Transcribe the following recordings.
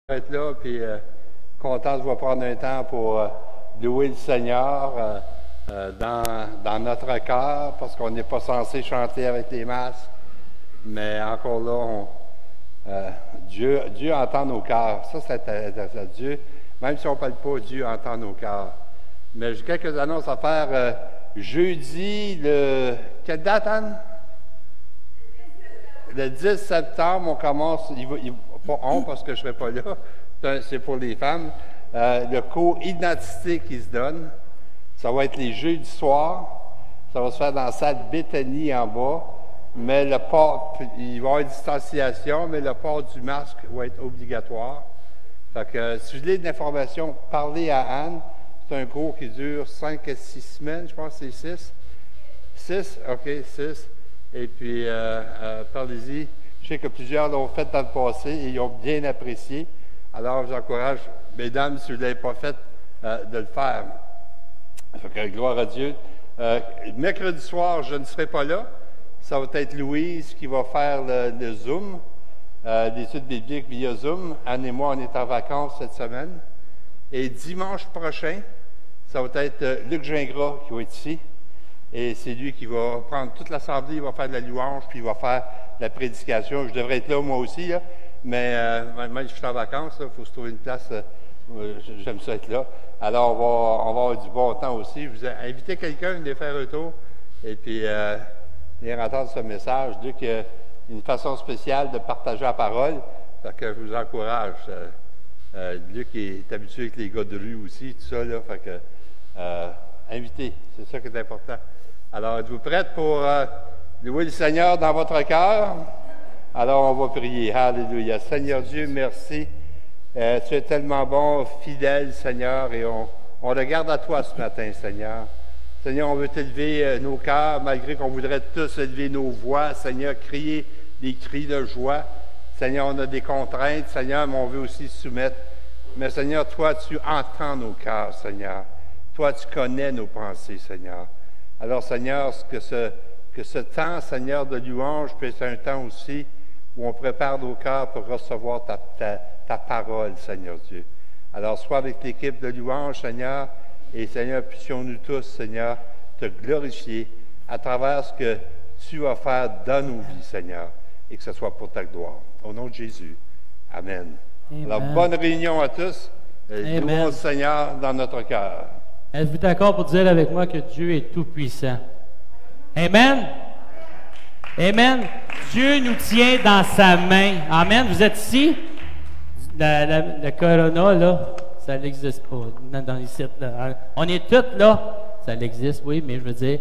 Être là, puis content de vous prendre un temps pour louer le Seigneur dans notre cœur, parce qu'on n'est pas censé chanter avec les masses, mais encore là, Dieu entend nos cœurs. Ça, c'est Dieu. Même si on ne parle pas, Dieu entend nos cœurs. Mais j'ai quelques annonces à faire. Jeudi, quelle date, Anne? Le 10 septembre, on commence, pas on parce que je ne serai pas là, c'est pour les femmes, le cours Identité qui se donne. Ça va être les jeudis soirs. Ça va se faire dans la salle Béthanie en bas. Mais il va y avoir une distanciation, mais le port du masque va être obligatoire. Fait que si vous voulez de l'information, parlez à Anne. C'est un cours qui dure 5 à 6 semaines, je pense que c'est 6. 6? OK, 6. Et puis, parlez-y. Je sais que plusieurs l'ont fait dans le passé et ils ont bien apprécié. Alors, je vous encourage, mesdames, si vous ne l'avez pas fait, de le faire. Fait que, gloire à Dieu. Mercredi soir, je ne serai pas là. Ça va être Louise qui va faire le Zoom, l'étude biblique via Zoom. Anne et moi, on est en vacances cette semaine. Et dimanche prochain, ça va être Luc Gingras qui va être ici. Et c'est lui qui va prendre toute l'assemblée, il va faire de la louange, puis il va faire la prédication. Je devrais être là moi aussi, là, mais même si je suis en vacances, il faut se trouver une place. J'aime ça être là. Alors, on va avoir du bon temps aussi. Je vous invitez quelqu'un de faire un tour et puis venir entendre ce message. Luc a une façon spéciale de partager la parole. Fait que je vous encourage. Luc est habitué avec les gars de rue aussi, tout ça, là. Fait que invitez, c'est ça qui est important. Alors, êtes-vous prêtes pour louer le Seigneur dans votre cœur? Alors, on va prier. Alléluia. Seigneur Dieu, merci. Tu es tellement bon, fidèle, Seigneur, et on regarde à toi ce matin, Seigneur. Seigneur, on veut t'élever nos cœurs, malgré qu'on voudrait tous élever nos voix, Seigneur, crier des cris de joie. Seigneur, on a des contraintes, Seigneur, mais on veut aussi se soumettre. Mais Seigneur, toi, tu entends nos cœurs, Seigneur. Toi, tu connais nos pensées, Seigneur. Alors, Seigneur, que ce temps, Seigneur, de louange peut être un temps aussi où on prépare nos cœurs pour recevoir ta parole, Seigneur Dieu. Alors, sois avec l'équipe de louange, Seigneur, et Seigneur, puissions-nous tous, Seigneur, te glorifier à travers ce que tu vas faire dans nos vies, Seigneur, et que ce soit pour ta gloire. Au nom de Jésus. Amen. Amen. Alors, bonne réunion à tous. Louons le Seigneur dans notre cœur. Êtes-vous d'accord pour dire avec moi que Dieu est tout-puissant? Amen? Amen. Dieu nous tient dans sa main. Amen. Vous êtes ici? Le corona, là, ça n'existe pas. Dans les sites, là. On est tous là. Ça existe, oui, mais je veux dire,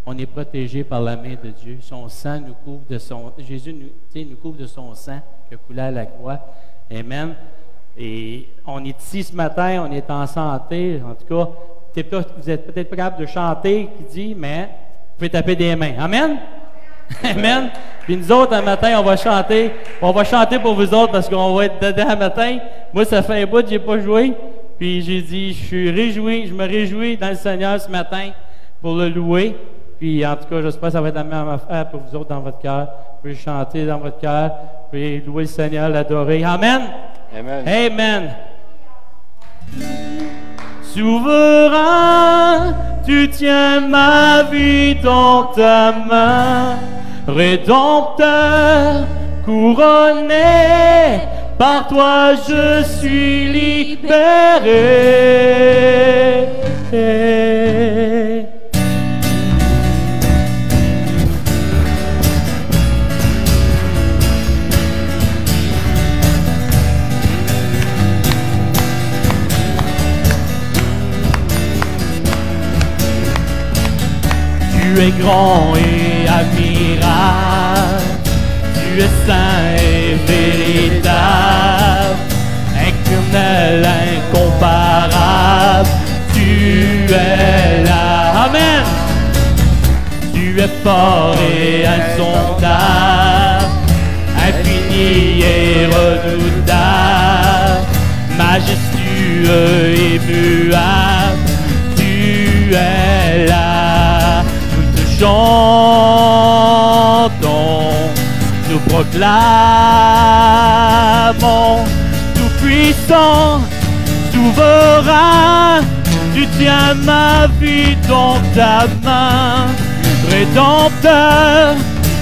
on est protégé par la main de Dieu. Son sang nous couvre de son... Jésus nous couvre de son sang qui a coulé à la croix. Amen. Et on est ici ce matin, on est en santé. En tout cas, vous êtes peut-être pas capable de chanter, qui dit, mais vous pouvez taper des mains. Amen? Amen. Puis nous autres, un matin, on va chanter. On va chanter pour vous autres parce qu'on va être dedans un matin. Moi, ça fait un bout que j'ai pas joué. Puis j'ai dit, je me réjouis dans le Seigneur ce matin pour le louer. Puis en tout cas, j'espère que ça va être la même affaire pour vous autres dans votre cœur. Vous pouvez chanter dans votre cœur. Vous pouvez louer le Seigneur, l'adorer. Amen. Amen. Amen. Souverain, tu tiens ma vie dans ta main. Rédempteur, couronné, par toi je suis libéré. Tu es grand et admirable, tu es saint et véritable, éternel, incomparable, tu es là. Amen. Tu es fort et insondable, infini et redoutable, majestueux et muable, tu es là. Chantons, nous proclamons, tout puissant. souverain, tu tiens ma vie dans ta main. Rédempteur,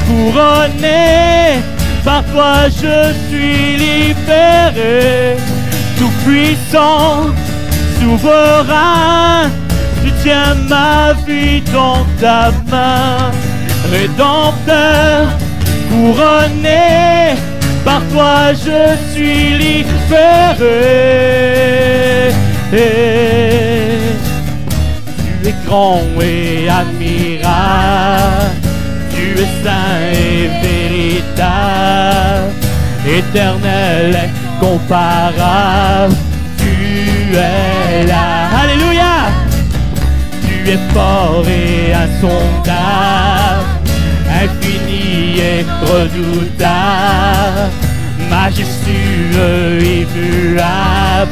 couronné, par toi je suis libéré. Tout-puissant, souverain, tu tiens ma vie dans ta main. Rédempteur, couronné, par toi je suis libéré. Tu es grand et admirable, tu es saint et véritable, éternel et comparable, tu es là. Alléluia! Tu es fort et insondable, infini et redoutable, majestueux et immuable,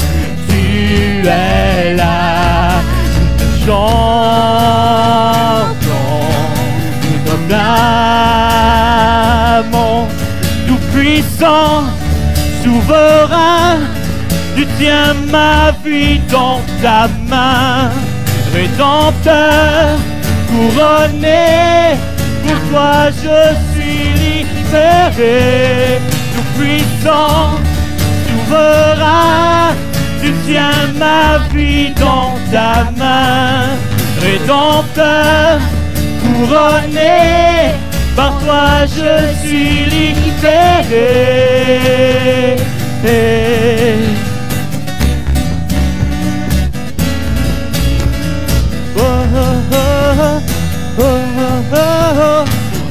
tu es là. Nous chantons, nous t'acclamons, tout-puissant, souverain, tu tiens ma vie dans ta main. Rédempteur, couronné, pour toi je suis libéré. Tout-puissant, souverain, tu tiens ma vie dans ta main. Rédempteur, couronné, par toi je suis libéré.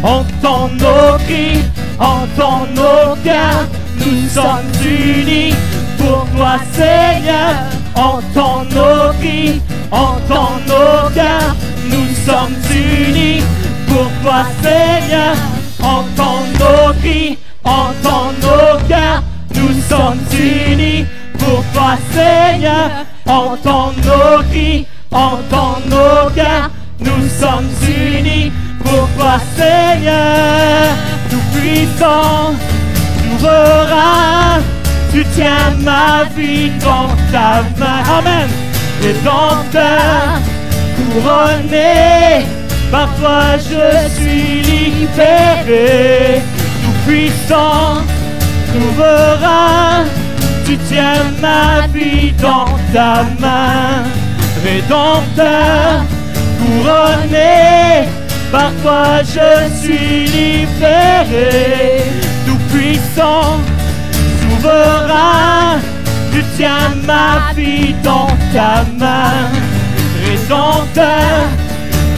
Entends nos cris, entends nos cœurs, nous sommes unis pour toi Seigneur. Entends nos cris, entends nos cœurs, nous sommes unis pour toi Seigneur. Entends nos cris, entends nos cœurs, nous sommes unis pour toi Seigneur. Entends nos cris, entends nos cœurs, nous sommes unis pour toi Seigneur. Tout-puissant, souverain, tu tiens ma vie dans ta main. Amen. Rédempteur, couronné, par toi je suis libéré. Tout-puissant, souverain, tu tiens ma vie dans ta main. Rédempteur, couronné, par toi je suis libéré. Tout-puissant, souverain, tu tiens ma vie dans ta main. Rédempteur,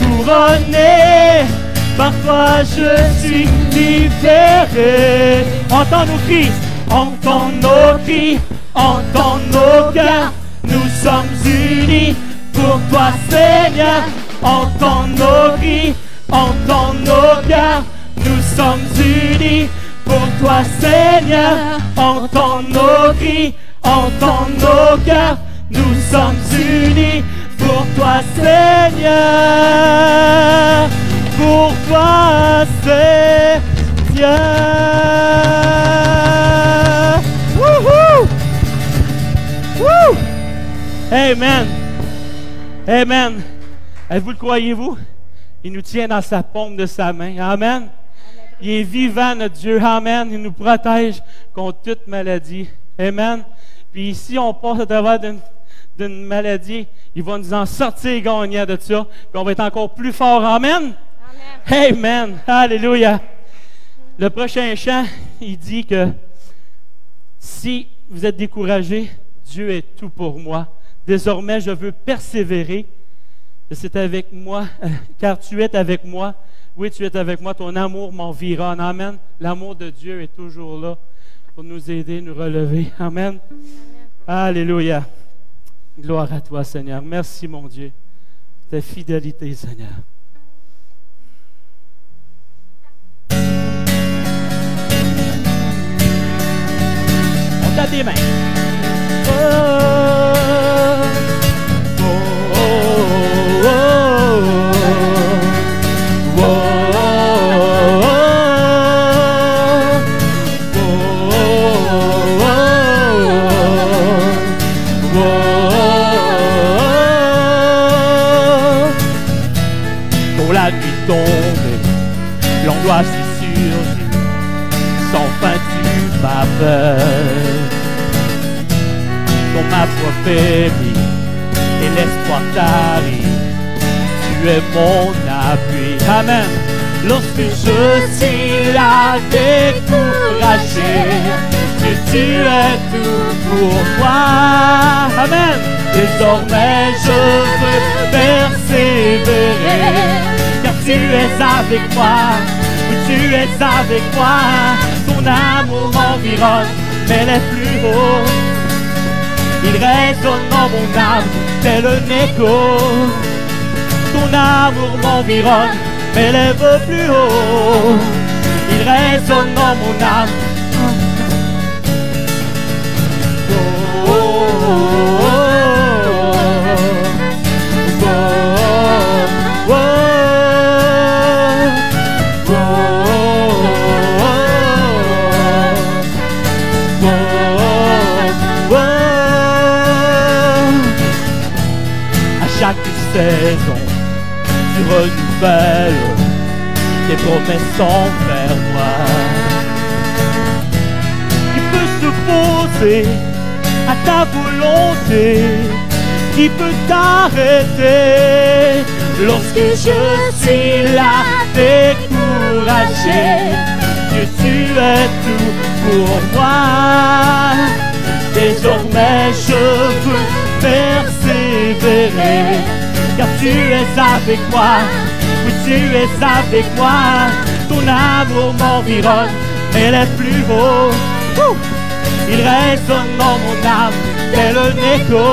couronné, par toi je suis libéré. Entends nos cris, entends nos cris, entends nos cœurs, nous sommes unis pour toi Seigneur. Entends nos cris, entends nos cœurs, nous sommes unis pour toi Seigneur. Entends nos cris, entends nos cœurs, nous sommes unis pour toi Seigneur. Pour toi Seigneur. Wouhou! Wouh! Amen. Amen. Vous le croyez-vous? Il nous tient dans sa paume de sa main. Amen. Il est vivant, notre Dieu. Amen. Il nous protège contre toute maladie. Amen. Puis si on passe à travers d'une maladie, il va nous en sortir gagnant de ça. Puis on va être encore plus fort. Amen. Amen. Amen. Alléluia. Le prochain chant, il dit que si vous êtes découragé, Dieu est tout pour moi. Désormais, je veux persévérer. C'est avec moi, car tu es avec moi. Oui, tu es avec moi. Ton amour m'environne. Amen. L'amour de Dieu est toujours là pour nous aider, nous relever. Amen. Alléluia. Gloire à toi, Seigneur. Merci, mon Dieu. Ta fidélité, Seigneur. On tape des mains. Quand la nuit tombe, l'angoisse est surgit, sans fin tu m'as peur. Quand ma foi faiblit et l'espoir tarit, tu es mon appui. Amen. Lorsque je suis là découragé, Dieu, tu es tout pour moi. Amen. Désormais je veux persévérer, car tu es avec moi. Oui, tu es avec moi. Ton amour m'environne, mais les plus hauts. Il résonne dans mon âme, tel un écho. Ton amour m'environne, m'élève plus haut. Il résonne dans mon âme. Oh, oh, oh, oh, oh, oh, oh, oh. À chaque saison, tu renouvelles tes promesses envers moi. Qui peut s'opposer à ta volonté? Qui peut t'arrêter lorsque je suis là découragé? Dieu, tu es tout pour moi. Désormais je veux persévérer, car tu es avec moi. Oui, tu es avec moi. Ton amour m'environne, mais les plus hauts. Il résonne dans mon âme, tel un écho.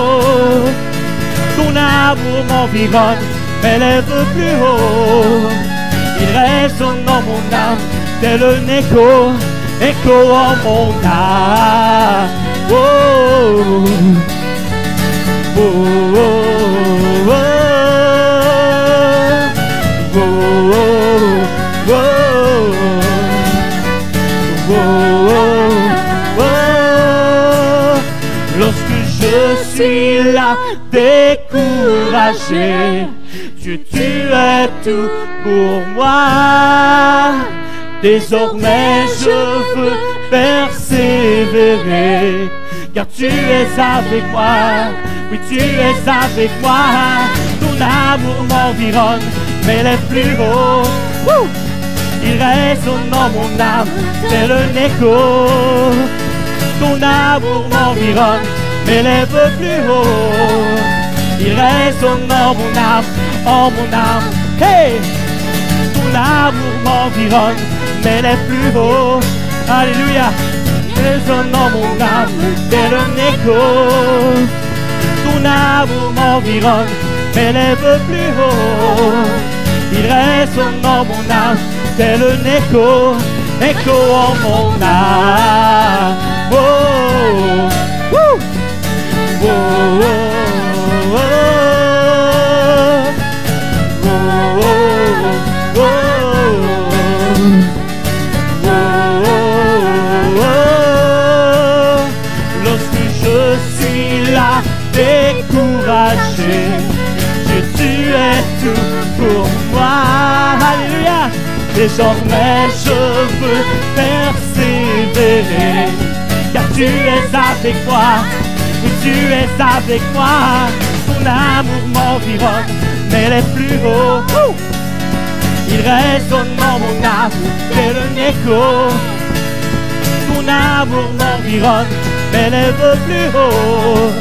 Ton amour m'environne, mais les plus haut. Il résonne dans mon âme, tel un écho. Écho en mon âme. Oh, oh, oh, oh, oh. Oh, oh, oh, oh, oh. Lorsque je suis là découragé, Dieu, tu es tout pour moi. Désormais je veux persévérer, car tu es avec moi. Oui, tu es avec moi. Ton amour m'environne, mais les plus hauts. Il résonne dans mon âme, tel un écho. Ton amour m'environne, mais les plus hauts. Il résonne dans mon âme, en mon âme. Hey! Ton amour m'environne, mais les plus hauts. Alléluia! Il résonne dans mon âme, tel un écho. Ton amour m'environne, mais les plus hauts. Il résonne dans mon âme, tel un écho, écho en mon âme. Oh, oh, oh, oh, oh, oh, oh, oh, oh. Lorsque je suis là découragé, Dieu, tu es tout pour moi. Alléluia. Désormais je veux persévérer, car tu es avec moi. Oui, tu es avec moi. Ton amour m'environne, mais les plus hauts. Il résonne dans mon âme, tel un écho. Ton amour m'environne, mais les plus hauts.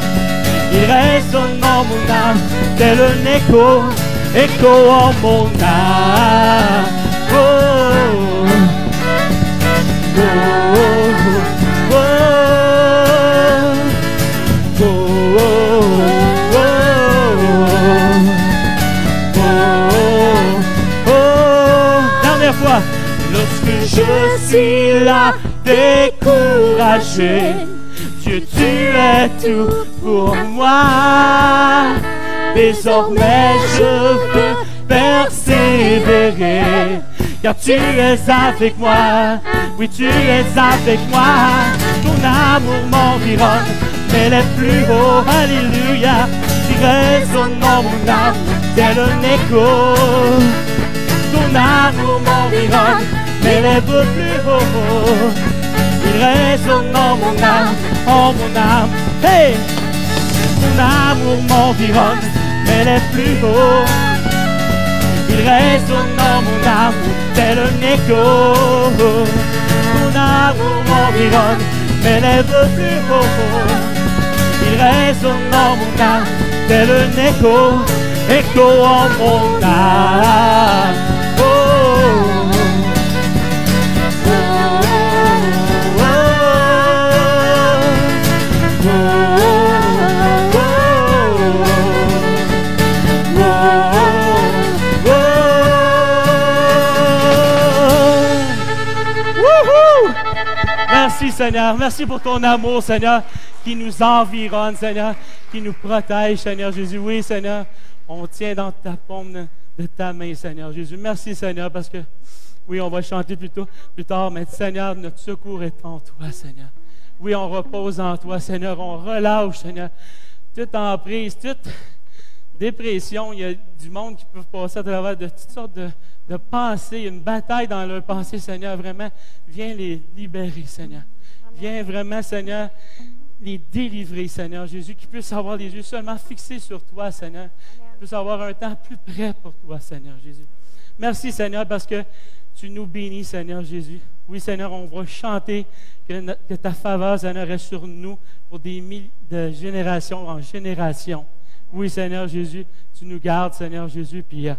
Il résonne dans mon âme, tel un écho, écho en mon âme. Oh, oh, oh, oh, oh, oh, oh. Dernière fois. Lorsque je suis là découragé, Dieu, tu es tout pour moi. Désormais je veux persévérer, car tu es avec moi. Oui, tu es avec moi. Ton amour m'environne, mais les plus hauts. Alléluia. Qui résonne dans mon âme, tel un écho. amour m'environne, m'élève plus haut. Il résonne en mon âme, en mon âme. Hey! Mon amour m'environne, m'élève plus haut. Il résonne dans mon âme, tel un écho. Mon amour m'environne, m'élève plus haut. Il résonne dans mon âme, tel un écho, écho en mon âme. Oh, oh, oh, oh, oh, oh. Merci Seigneur, merci pour ton amour Seigneur qui nous environne Seigneur, qui nous protège Seigneur Jésus. Oui Seigneur, on tient dans ta paume de ta main Seigneur Jésus. Merci Seigneur parce que oui on va chanter plus tard, mais Seigneur notre secours est en toi Seigneur. Oui on repose en toi Seigneur, on relâche Seigneur toute emprise, toute dépression. Il y a du monde qui peut passer à travers de toutes sortes de pensées. Il y a une bataille dans leurs pensées, Seigneur. Vraiment, viens les libérer, Seigneur. Viens vraiment, Seigneur, les délivrer, Seigneur Jésus, qu'ils puissent avoir les yeux seulement fixés sur toi, Seigneur. Qu'ils puissent avoir un temps plus près pour toi, Seigneur Jésus. Merci, Seigneur, parce que tu nous bénis, Seigneur Jésus. Oui, Seigneur, on va chanter que ta faveur, Seigneur, est sur nous pour des milliers de génération en génération. Oui, Seigneur Jésus, tu nous gardes, Seigneur Jésus, puis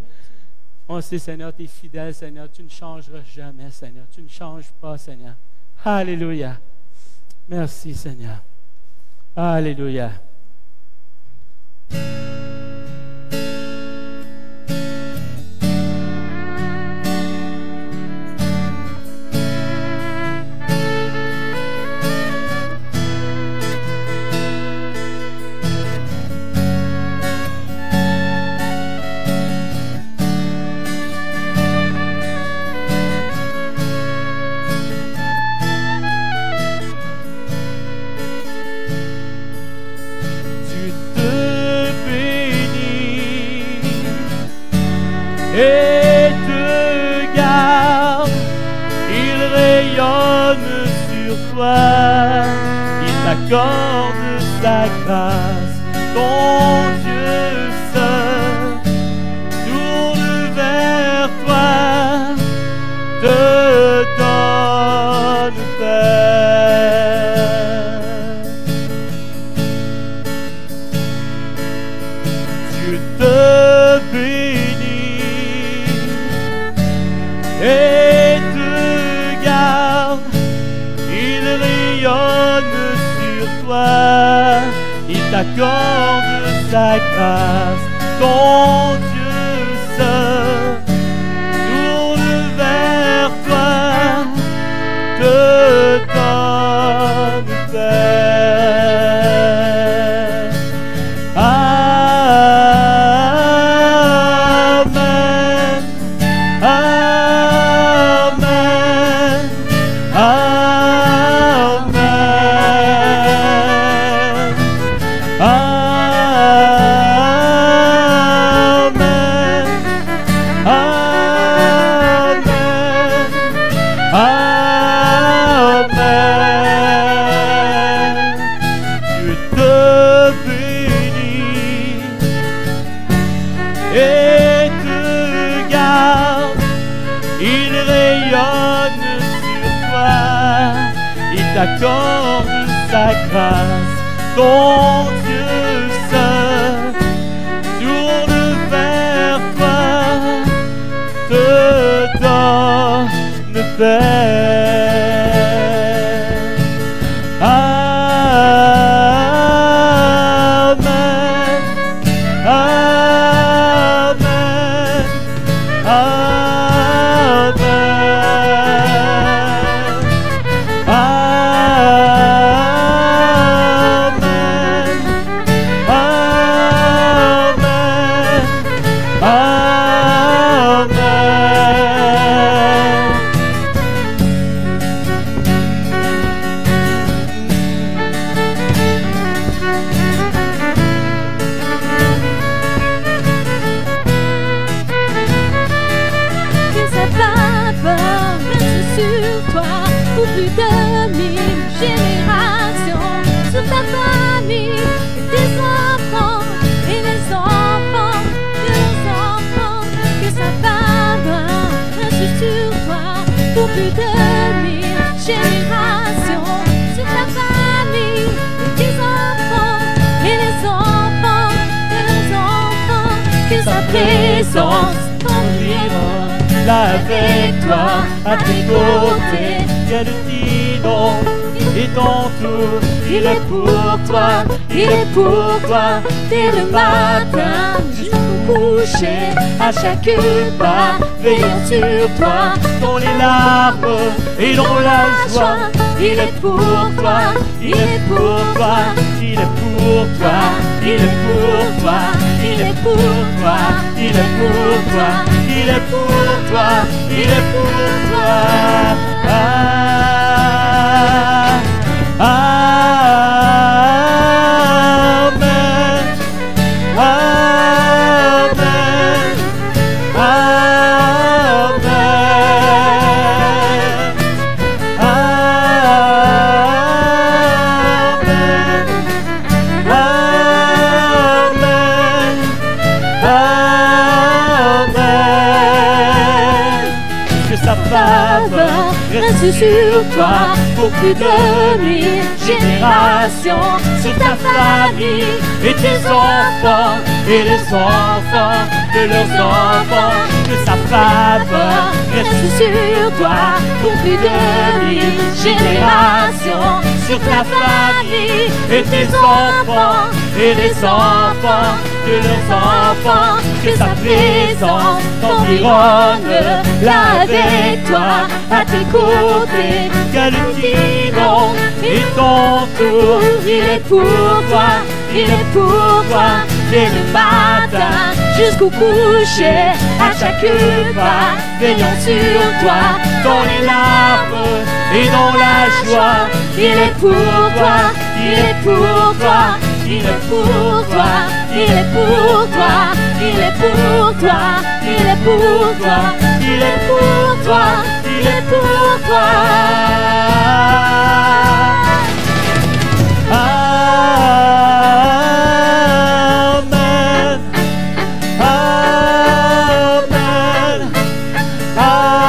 on sait, Seigneur, tu es fidèle, Seigneur, tu ne changeras jamais, Seigneur, tu ne changes pas, Seigneur. Alléluia. Merci, Seigneur. Alléluia. Et te garde, il rayonne sur toi, il t'accorde sa grâce, ton Dieu seul tourne vers toi, te donne paix. Dieu te bénit et te garde, il rayonne sur toi, il t'accorde sa grâce, ton Dieu seul tourne vers toi, te donne paix. T'accorde sa grâce, ton Dieu seul tourne vers toi, te donne paix. plus de 1000 générations sur ta famille et tes enfants et les enfants de leurs enfants. Que sa faveur reste sur toi pour plus de 1000 générations sur ta famille et tes enfants et les enfants de leurs enfants. Que sa présence t'enviera là avec toi, à tes côtés. Dieu le dit non, il t'entoure, il est pour toi, il est pour toi. Dès le matin jusqu'au coucher, à chaque pas, veillant sur toi. Dans les larmes et dans la joie, il est pour toi, il est pour toi, il est pour toi, il est pour toi, il est pour toi, il est pour toi, il est pour toi, il est pour toi. Amen, amen, amen, amen. Que sa faveur reste sur toi pour plus de 1000 générations sur ta famille et tes enfants et les enfants de leurs enfants. Que sa faveur reste sur toi pour plus de 1000 générations sur ta famille et tes enfants et les enfants de leurs enfants. Que sa présence t'environne là avec toi, à tes côtés. Que le dimanche et ton tour, il est pour toi, il est pour toi. Dès le matin jusqu'au coucher, à chaque pas, veillant sur toi. Dans les larmes et dans la joie, il est pour toi, il est pour toi, il est pour toi, il est pour toi, il est pour toi, il est pour toi, il est pour toi, il est pour toi. Amen, amen, amen, amen,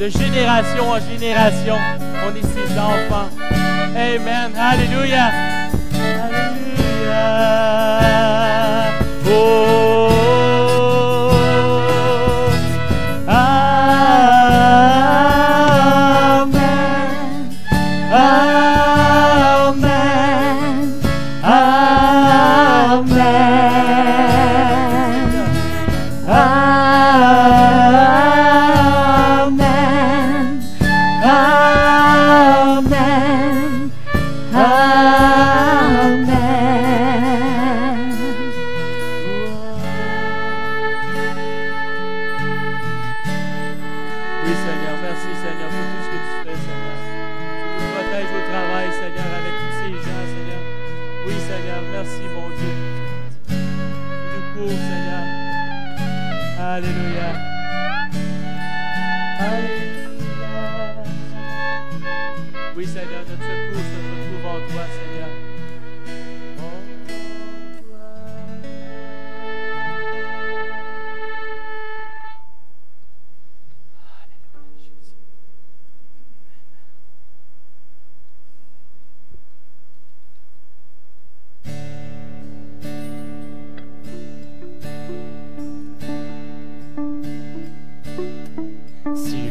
de génération en génération. On est ses enfants. Amen. Alléluia. Alléluia. Oh.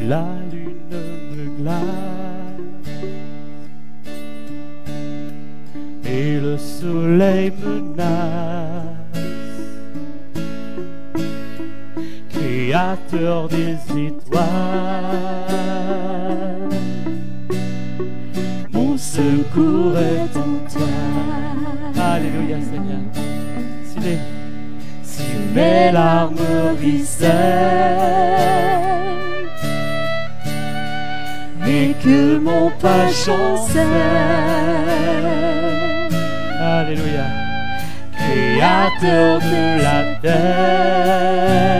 La lune me glace et le soleil menace, créateur des étoiles, mon secours est en toi. Alléluia Seigneur. Si mes larmes ruissellent et que mon pas chancelle, alléluia, créateur de la terre,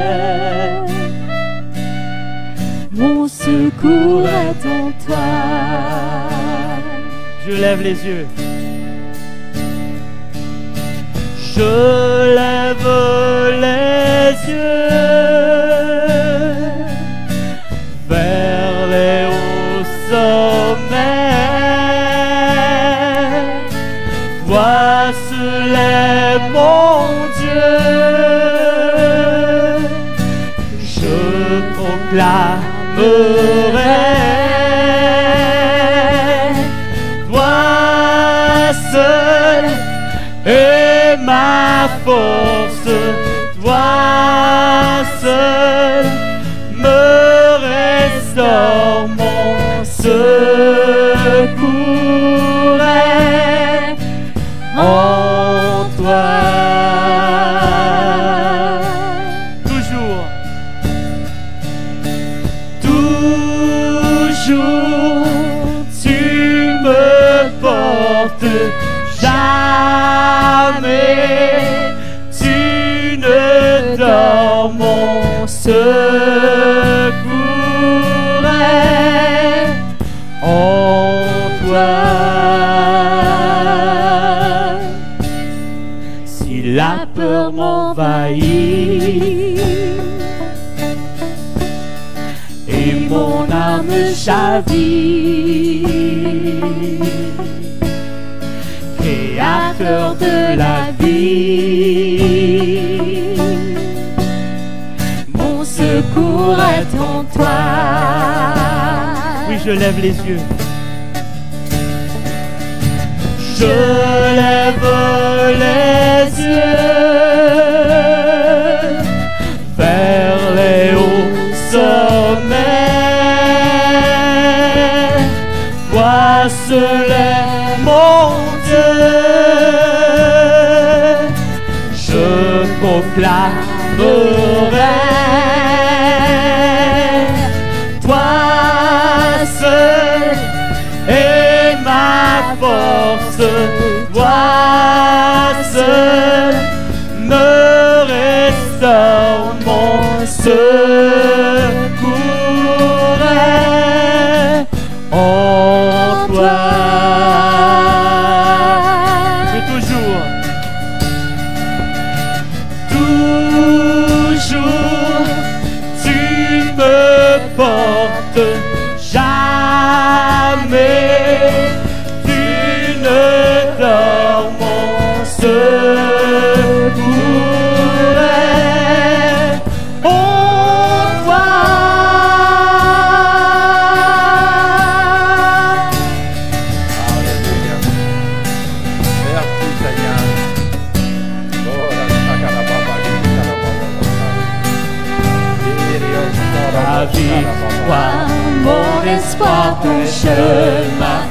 mon secours est en toi. Je lève les yeux. Je lève les yeux vers les hauts sommets. Toi seul est mon Dieu. Je proclamerai. Toi seul est ma force, toi seul me restaure, mon secours est en toi. Toujours, toujours, tu me portes. Jamais tu ne dors, mon secours est en toi. Si la peur m'envahit et mon âme chavire, créateur de la vie, mon secours est en toi. Oui, je lève les yeux. Je lève les yeux vers les hauts sommets. Toi seul est mon je proclamerai. Toi seul est ma force, toi seul me restaure, mon secours est en toi. Toujours jamais. Tu ne dors mon secouret. Oh toi, Alléluia. Merci Seigneur. Oh, la sacarababa, ta victoire, mon espoir, ton chemin,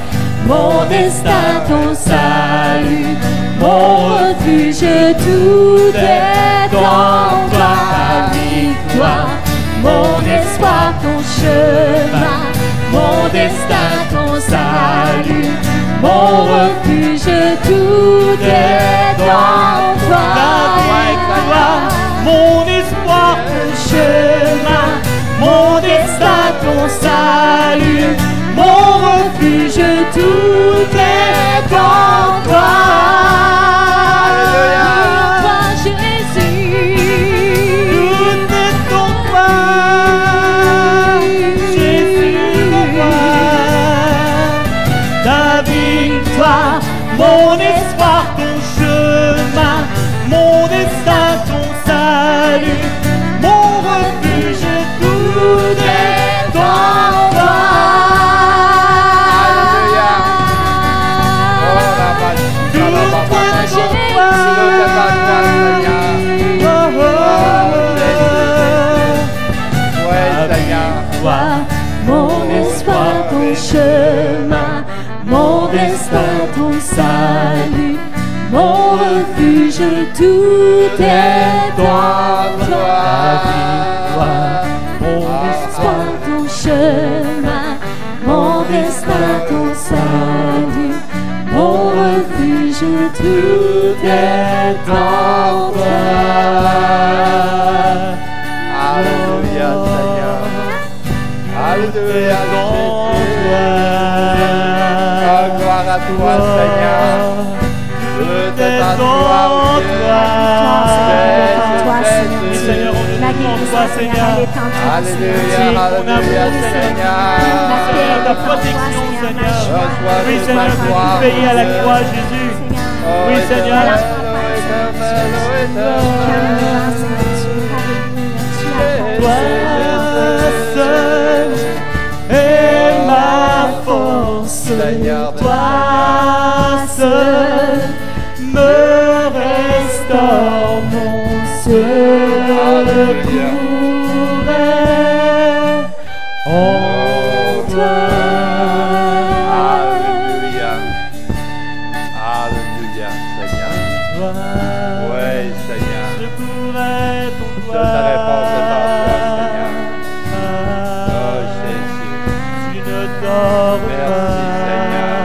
mon destin, ton salut, mon refuge, tout est en toi. Ta victoire, mon espoir, ton chemin, mon destin, ton salut, mon refuge, tout est en toi. Ta victoire, mon espoir, ton chemin, mon destin, ton salut, mon refuge, tout est en toi. Toi, Jésus, tout est en toi. Jésus, ta victoire, mon espoir, ton chemin, mon destin, ton salut, mon refuge, tout est en toi. Mon espoir, ton chemin, mon destin, ton salut, mon refuge, tout est en toi. Mon espoir, ton chemin, mon destin, ton salut, mon refuge, tout est en toi. Alléluia Seigneur. Alléluia Jésus. Gloire à toi Seigneur. Tout est en toi, Seigneur, on est en toi, Seigneur. Alléluia, alléluia Seigneur. Seigneur, ta protection, Seigneur. Oui, Seigneur, que tu payes à la croix, Jésus. Oui, Seigneur. Toi seul est ma force. Toi seul me restaure mon secours. En toi. Alléluia. Alléluia Seigneur. Oui Seigneur. Seule ta réponse est en toi Seigneur. Oh Jésus. Tu ne dors Merci Seigneur.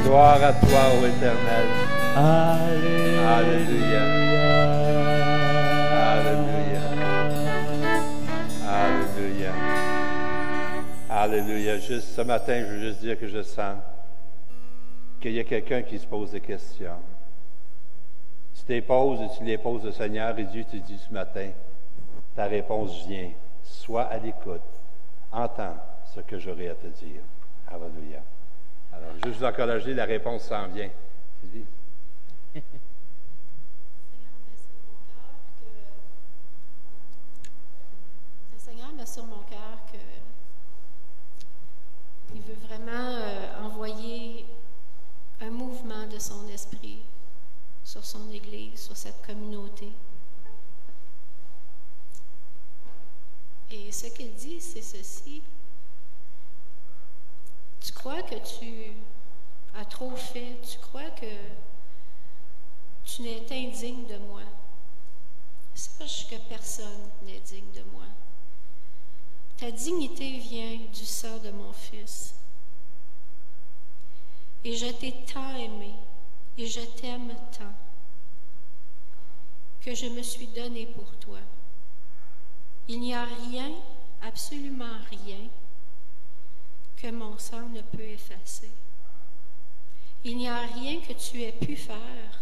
Gloire à toi ô Éternel. Alléluia. Alléluia. Alléluia. Alléluia. Alléluia. Juste ce matin, je veux juste dire que je sens qu'il y a quelqu'un qui se pose des questions. Tu te les poses et tu les poses au Seigneur et Dieu te dit ce matin, ta réponse vient. Sois à l'écoute. Entends ce que j'aurai à te dire. Alléluia. Alors, je vous encourager, la réponse s'en vient. Tu dis? Le Seigneur met sur mon cœur qu'il veut vraiment envoyer un mouvement de son esprit sur son Église, sur cette communauté. Et ce qu'il dit, c'est ceci. Tu crois que tu as trop fait, tu crois que tu n'es indigne de moi. Sache que personne n'est digne de moi. Ta dignité vient du sang de mon Fils. Et je t'ai tant aimé, et je t'aime tant, que je me suis donné pour toi. Il n'y a rien, absolument rien, que mon sang ne peut effacer. Il n'y a rien que tu aies pu faire,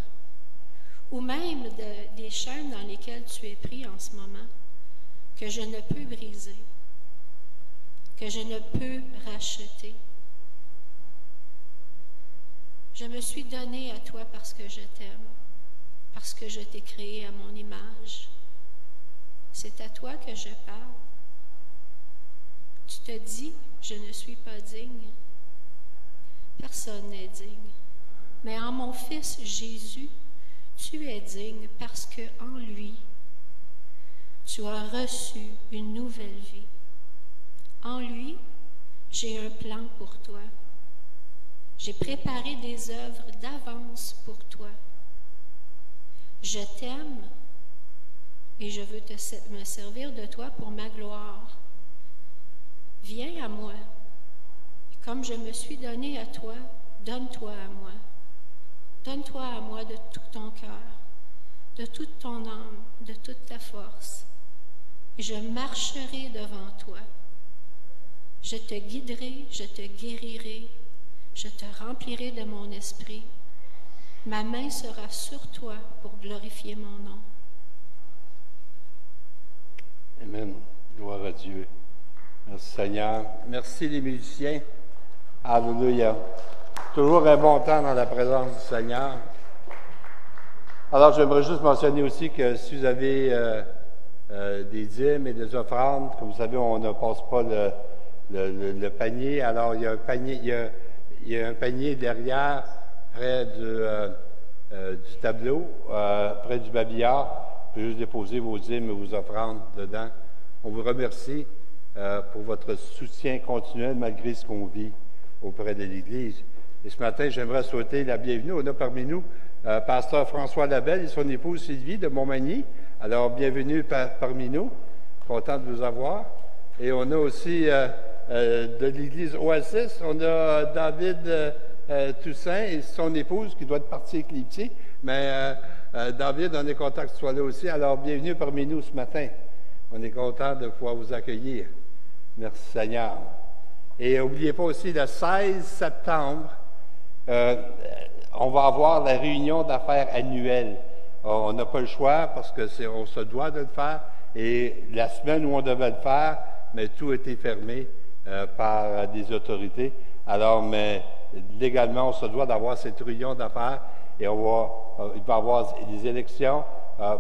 ou même des chaînes dans lesquelles tu es pris en ce moment, que je ne peux briser. que je ne peux racheter. Je me suis donné à toi parce que je t'aime, parce que je t'ai créé à mon image. C'est à toi que je parle. Tu te dis, je ne suis pas digne. Personne n'est digne. Mais en mon Fils Jésus, tu es digne parce que en lui, tu as reçu une nouvelle vie. En lui, j'ai un plan pour toi. J'ai préparé des œuvres d'avance pour toi. Je t'aime et je veux me servir de toi pour ma gloire. Viens à moi. Comme je me suis donné à toi, donne-toi à moi. Donne-toi à moi de tout ton cœur, de toute ton âme, de toute ta force. Et je marcherai devant toi. Je te guiderai, je te guérirai, je te remplirai de mon esprit. Ma main sera sur toi pour glorifier mon nom. Amen. Gloire à Dieu. Merci Seigneur. Merci les musiciens. Alléluia. Toujours un bon temps dans la présence du Seigneur. Alors, j'aimerais juste mentionner aussi que si vous avez des dîmes et des offrandes, comme vous savez, on ne passe pas le panier. Alors, il y a un panier derrière, près du tableau, près du babillard. Vous pouvez juste déposer vos dîmes et vos offrandes dedans. On vous remercie pour votre soutien continuel malgré ce qu'on vit auprès de l'Église. Et ce matin, j'aimerais souhaiter la bienvenue. On a parmi nous pasteur François Labelle et son épouse Sylvie de Montmagny. Alors, bienvenue parmi nous. Content de vous avoir. Et on a aussi de l'Église Oasis, on a David Toussaint et son épouse qui doit être partie avec les petits. Mais David, on est content que tu sois là aussi. Alors, bienvenue parmi nous ce matin. On est content de pouvoir vous accueillir. Merci Seigneur. Et n'oubliez pas aussi, le 16 septembre, on va avoir la réunion d'affaires annuelle. On n'a pas le choix parce qu'on se doit de le faire. Et la semaine où on devait le faire, mais tout a été fermé par des autorités. Alors, mais légalement, on se doit d'avoir cette réunion d'affaires et il va y avoir des élections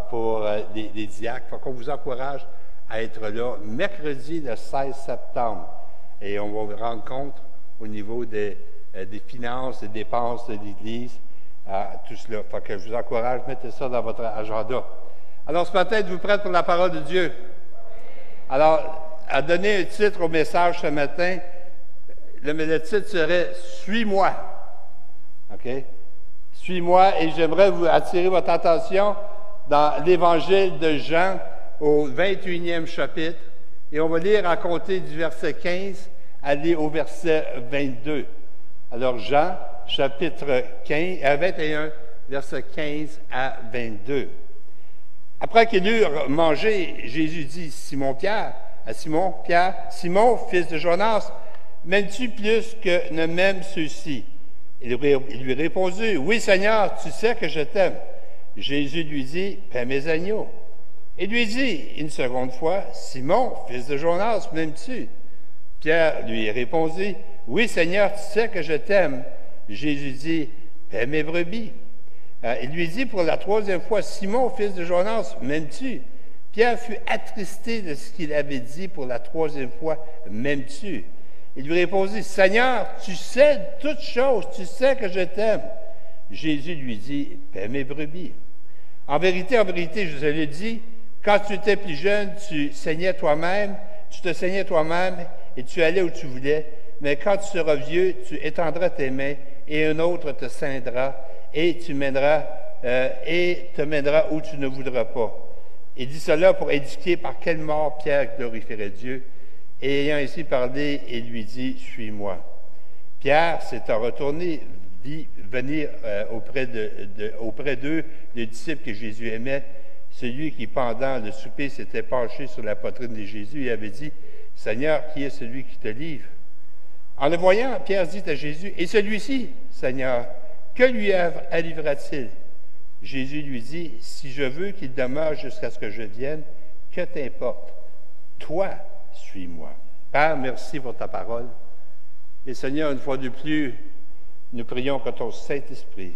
pour des diacres. Il faut qu'on vous encourage à être là mercredi le 16 septembre. Et on va vous rendre compte au niveau des finances, des dépenses de l'Église, tout cela. Il faut que je vous encourage, mettez ça dans votre agenda. Alors, ce matin, êtes-vous prêts pour la parole de Dieu? Alors, à donner un titre au message ce matin, le titre serait « Suis-moi ». OK? « Suis-moi » et j'aimerais vous attirer votre attention dans l'Évangile de Jean au 21e chapitre. Et on va lire à compter du verset 15, aller au verset 22. Alors, Jean, chapitre 21, verset 15 à 22. Après qu'ils eurent mangé, Jésus dit à Simon-Pierre, « Simon, fils de Jonas, m'aimes-tu plus que ne m'aiment ceux-ci? » Il lui répondit, « Oui, Seigneur, tu sais que je t'aime. » Jésus lui dit, « Paie mes agneaux. » Il lui dit une seconde fois, « Simon, fils de Jonas, m'aimes-tu? » Pierre lui répondit, « Oui, Seigneur, tu sais que je t'aime. » Jésus dit, « Paie mes brebis. » Il lui dit pour la troisième fois, « Simon, fils de Jonas, m'aimes-tu? » Pierre fut attristé de ce qu'il avait dit pour la troisième fois, « M'aimes-tu? » Il lui répondit, « Seigneur, tu sais toutes choses, tu sais que je t'aime. » Jésus lui dit, « Paie mes brebis. » En vérité, je te le dis, quand tu étais plus jeune, tu te saignais toi-même et tu allais où tu voulais. Mais quand tu seras vieux, tu étendras tes mains et un autre te ceindra et te mènera où tu ne voudras pas. Il dit cela pour indiquer par quelle mort Pierre glorifierait Dieu. Et ayant ainsi parlé, il lui dit, « Suis-moi. » Pierre s'étant retourné, vit venir auprès d'eux les disciples que Jésus aimait, celui qui, pendant le souper, s'était penché sur la poitrine de Jésus et avait dit, « Seigneur, qui est celui qui te livre? » En le voyant, Pierre dit à Jésus, « Et celui-ci, Seigneur, que lui arrivera-t-il? » Jésus lui dit, « Si je veux qu'il demeure jusqu'à ce que je vienne, que t'importe? Toi, suis-moi. » Père, merci pour ta parole. Et Seigneur, une fois de plus, nous prions que ton Saint-Esprit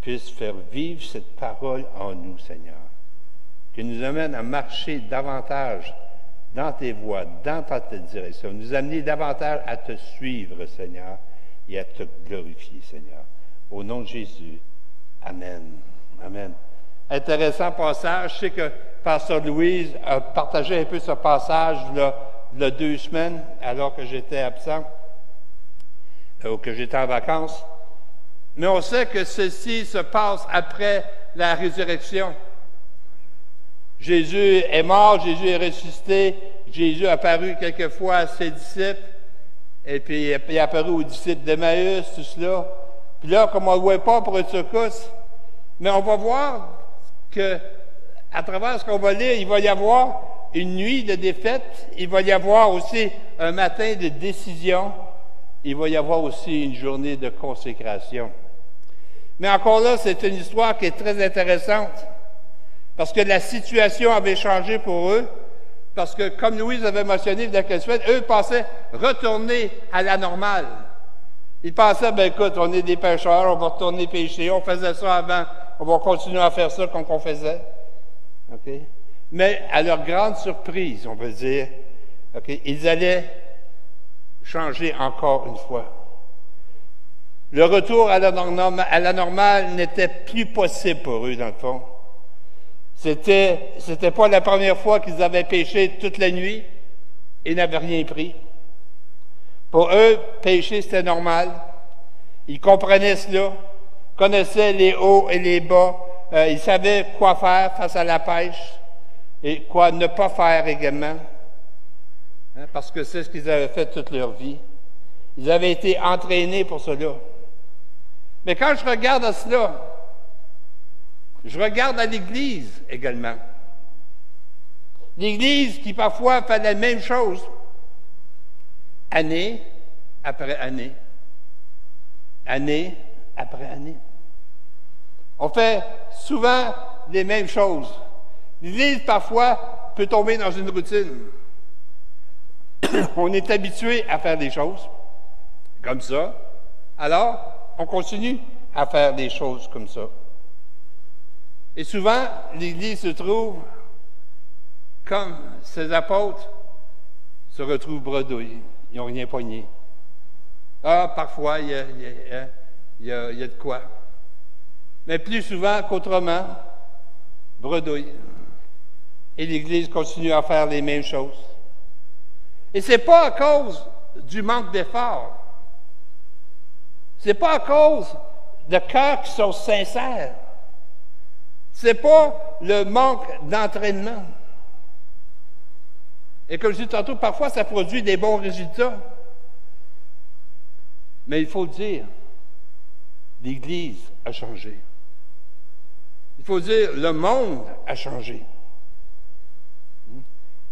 puisse faire vivre cette parole en nous, Seigneur, qui nous amène à marcher davantage dans tes voies, dans ta direction, nous amener davantage à te suivre, Seigneur, et à te glorifier, Seigneur. Au nom de Jésus, Amen. Amen. Intéressant passage. Je sais que Pasteur Louise a partagé un peu ce passage il y a 2 semaines, alors que j'étais absent, ou que j'étais en vacances. Mais on sait que ceci se passe après la résurrection. Jésus est mort, Jésus est ressuscité, Jésus a apparu quelquefois à ses disciples, et puis il est apparu aux disciples d'Emmaüs, tout cela. Puis là, comme on ne le voit pas pour une secousse, mais on va voir que, à travers ce qu'on va lire, il va y avoir une nuit de défaite, il va y avoir aussi un matin de décision, il va y avoir aussi une journée de consécration. Mais encore là, c'est une histoire qui est très intéressante, parce que la situation avait changé pour eux, parce que, comme Louise avait mentionné il y a quelques semaines, eux pensaient retourner à la normale. Ils pensaient, ben écoute, on est des pécheurs, on va retourner pécher, on faisait ça avant, on va continuer à faire ça comme on faisait. OK? Mais à leur grande surprise, on peut dire, OK, ils allaient changer encore une fois. Le retour à la normale n'était plus possible pour eux, dans le fond. C'était pas la première fois qu'ils avaient péché toute la nuit et n'avaient rien pris. Pour eux, pécher, c'était normal. Ils comprenaient cela, connaissaient les hauts et les bas. Ils savaient quoi faire face à la pêche et quoi ne pas faire également. Hein, parce que c'est ce qu'ils avaient fait toute leur vie. Ils avaient été entraînés pour cela. Mais quand je regarde à cela, je regarde à l'Église également. L'Église qui parfois fait la même chose, année après année, année après année. On fait souvent les mêmes choses. L'Église, parfois, peut tomber dans une routine. On est habitué à faire des choses comme ça. Alors, on continue à faire des choses comme ça. Et souvent, l'Église se trouve comme ses apôtres se retrouvent bredouilles. Ils n'ont rien pogné. Ah, parfois, il y a de quoi. Mais plus souvent qu'autrement, bredouille. Et l'Église continue à faire les mêmes choses. Et ce n'est pas à cause du manque d'effort. Ce n'est pas à cause de cœurs qui sont sincères. Ce n'est pas le manque d'entraînement. Et comme je dis tantôt, parfois ça produit des bons résultats. Mais il faut le dire, l'Église a changé. Il faut dire, le monde a changé.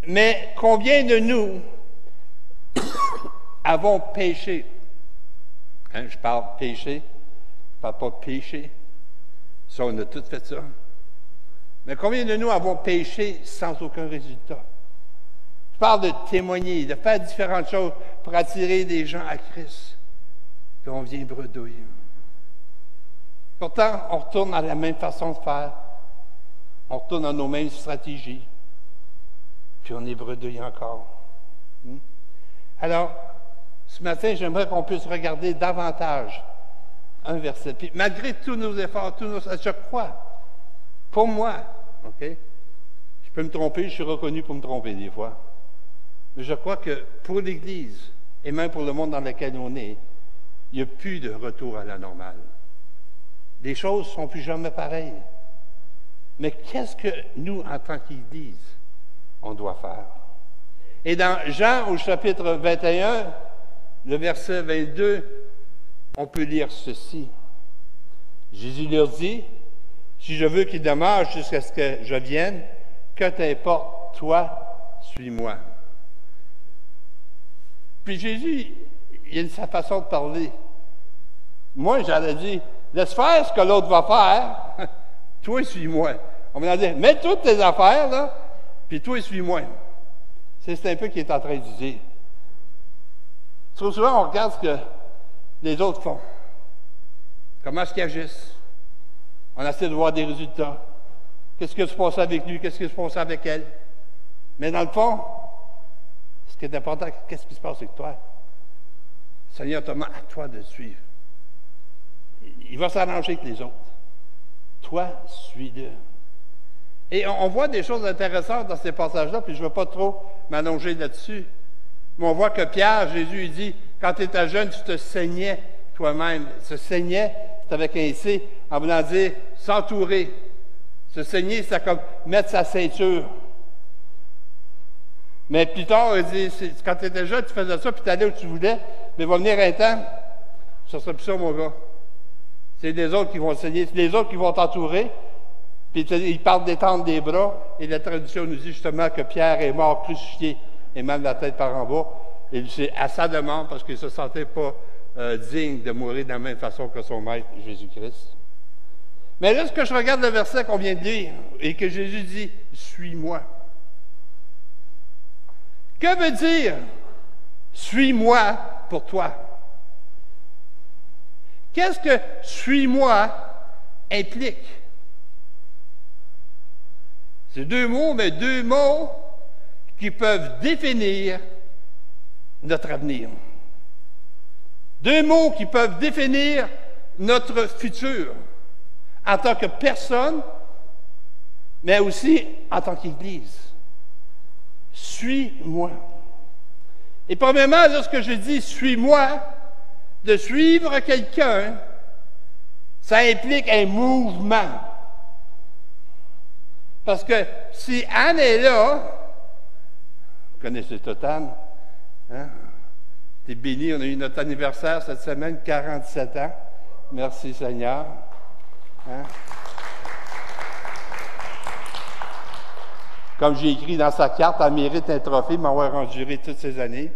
Mais combien de nous avons péché? Hein, je parle péché, je ne parle pas péché. Ça, on a tous fait ça. Mais combien de nous avons péché sans aucun résultat? Je parle de témoigner, de faire différentes choses pour attirer des gens à Christ. Puis on vient bredouille. Pourtant, on retourne à la même façon de faire. On retourne à nos mêmes stratégies. Puis on est bredouille encore. Alors, ce matin, j'aimerais qu'on puisse regarder davantage un verset. Puis malgré tous nos efforts, je crois, pour moi, OK? Je peux me tromper, je suis reconnu pour me tromper des fois. Mais je crois que pour l'Église, et même pour le monde dans lequel on est, il n'y a plus de retour à la normale. Les choses ne sont plus jamais pareilles. Mais qu'est-ce que nous, en tant qu'Église, on doit faire? Et dans Jean, au chapitre 21, le verset 22, on peut lire ceci. Jésus leur dit, « Si je veux qu'ils demeurent jusqu'à ce que je vienne, que t'importe, toi, suis-moi. » Puis Jésus, il a sa façon de parler. Moi, j'allais dire, « Laisse faire ce que l'autre va faire, toi, suis-moi. » On va dire, « Mets toutes tes affaires, là, puis toi, suis-moi. » C'est un peu ce qu'il est en train de dire. Trop souvent, on regarde ce que les autres font. Comment est-ce qu'ils agissent? On essaie de voir des résultats. Qu'est-ce qui se passe avec lui? Qu'est-ce qui se passe avec elle? Mais dans le fond, ce qui est important, qu'est-ce qui se passe avec toi? Le Seigneur te demande à toi de le suivre. Il va s'arranger avec les autres. Toi, suis-le. Et on voit des choses intéressantes dans ces passages-là, puis je ne veux pas trop m'allonger là-dessus. Mais on voit que Pierre, Jésus, il dit, quand tu étais jeune, tu te saignais toi-même. Se saigner, c'est avec un C, en voulant dire s'entourer. Se saigner, c'est comme mettre sa ceinture. Mais plus tard, il dit, quand tu étais jeune, tu faisais ça, puis tu allais où tu voulais, mais il va venir un temps, ça ne sera plus ça, mon gars. C'est les autres qui vont saigner, c'est les autres qui vont t'entourer, puis il parle d'étendre des bras, et la tradition nous dit justement que Pierre est mort crucifié, et même la tête par en bas, et c'est à sa demande, parce qu'il ne se sentait pas digne de mourir de la même façon que son maître, Jésus-Christ. Mais lorsque je regarde le verset qu'on vient de lire, et que Jésus dit « Suis-moi », que veut dire « Suis-moi » pour toi? Qu'est-ce que « Suis-moi » implique? C'est deux mots, mais deux mots qui peuvent définir notre avenir. Deux mots qui peuvent définir notre futur en tant que personne, mais aussi en tant qu'Église. Suis-moi. Et premièrement, lorsque je dis « suis-moi », de suivre quelqu'un, ça implique un mouvement. Parce que si Anne est là, vous connaissez Totan, hein? T'es béni, on a eu notre anniversaire cette semaine, 47 ans. Merci Seigneur. Hein? Comme j'ai écrit dans sa carte, elle mérite un trophée, m'avoir enduré toutes ces années.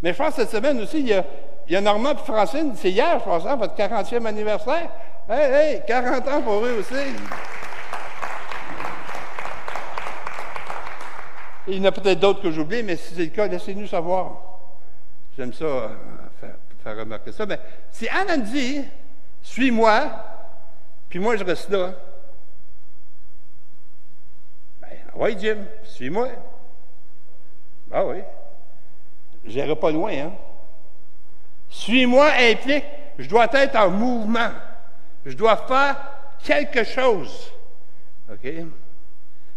Mais je pense que cette semaine aussi, il y a Normand et Francine, c'est hier, je pense, hein, votre 40e anniversaire. Hey, 40 ans pour eux aussi. Et il y en a peut-être d'autres que j'oublie, mais si c'est le cas, laissez-nous savoir. J'aime ça, faire remarquer ça. Mais si Anne me dit, suis-moi, puis moi je reste là, ben, oui, Jim, suis-moi. Ah oui. J'irai pas loin, hein. Suis-moi implique, je dois être en mouvement. Je dois faire quelque chose. OK?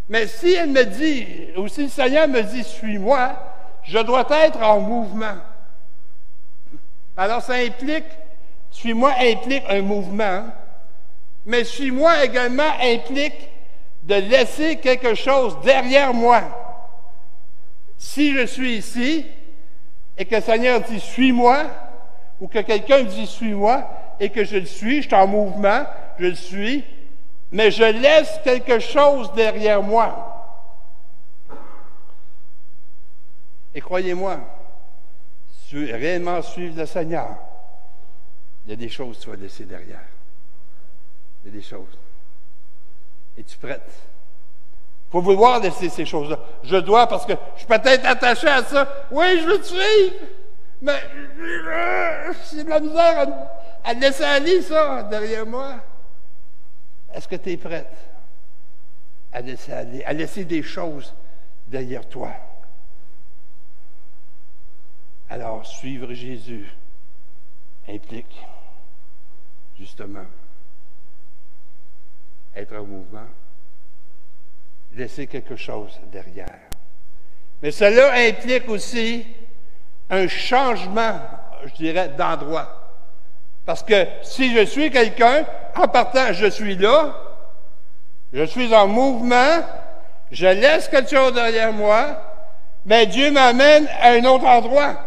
Mais si elle me dit, ou si le Seigneur me dit, suis-moi, je dois être en mouvement. Alors ça implique, suis-moi implique un mouvement, mais suis-moi également implique de laisser quelque chose derrière moi. Si je suis ici, et que le Seigneur dit « suis-moi », ou que quelqu'un me dit « suis-moi », et que je le suis, je suis en mouvement, je le suis, mais je laisse quelque chose derrière moi. Et croyez-moi, si tu veux réellement suivre le Seigneur, il y a des choses que tu vas laisser derrière. Il y a des choses. Es-tu prête? Il faut vouloir laisser ces choses-là. Je dois, parce que je suis peut-être attaché à ça. Oui, je veux te suivre, mais j'ai de la misère à laisser aller ça derrière moi. Est-ce que tu es prête à laisser aller, à laisser des choses derrière toi? Alors, suivre Jésus implique, justement, être en mouvement, laisser quelque chose derrière. Mais cela implique aussi un changement, je dirais, d'endroit. Parce que si je suis quelqu'un, en partant, je suis là, je suis en mouvement, je laisse quelque chose derrière moi, mais Dieu m'amène à un autre endroit.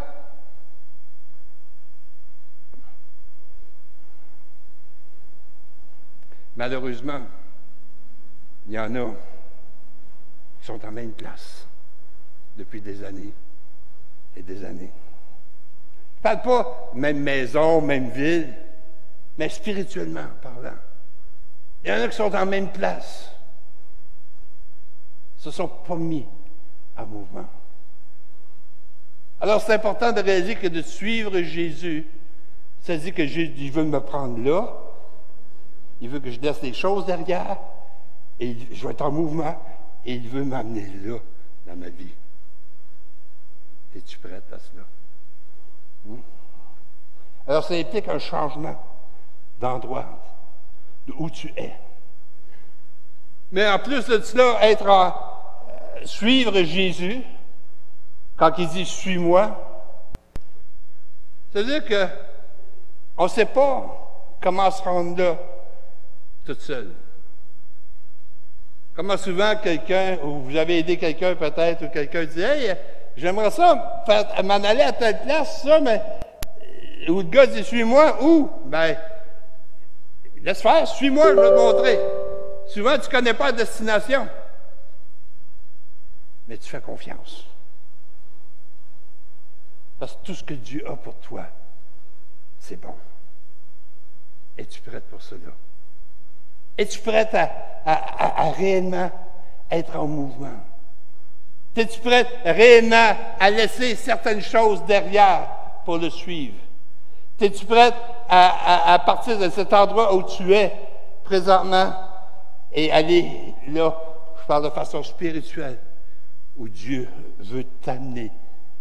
Malheureusement, il y en a qui sont en même place depuis des années et des années. Je ne parle pas même maison, même ville, mais spirituellement parlant. Il y en a qui sont en même place. Ils ne se sont pas mis en mouvement. Alors, c'est important de réaliser que de suivre Jésus, ça dit que Jésus il veut me prendre là, il veut que je laisse les choses derrière, et je vais être en mouvement, et il veut m'amener là, dans ma vie. Es-tu prête à cela? Alors, ça implique un changement d'endroit, de où tu es. Mais en plus de cela, suivre Jésus, quand il dit « suis-moi », c'est-à-dire qu'on ne sait pas comment se rendre là toute seule. Comment souvent quelqu'un, ou vous avez aidé quelqu'un peut-être, ou quelqu'un dit « Hey, j'aimerais ça m'en aller à telle place, ça, mais... » Ou le gars dit « suis-moi », où? Ben, laisse faire, suis-moi, je vais te montrer. Souvent, tu ne connais pas la destination, mais tu fais confiance. Parce que tout ce que Dieu a pour toi, c'est bon. Es-tu prête pour cela? Es-tu prête à réellement être en mouvement? Es-tu prête réellement à laisser certaines choses derrière pour le suivre? Es-tu prête à partir de cet endroit où tu es présentement et aller là, je parle de façon spirituelle, où Dieu veut t'amener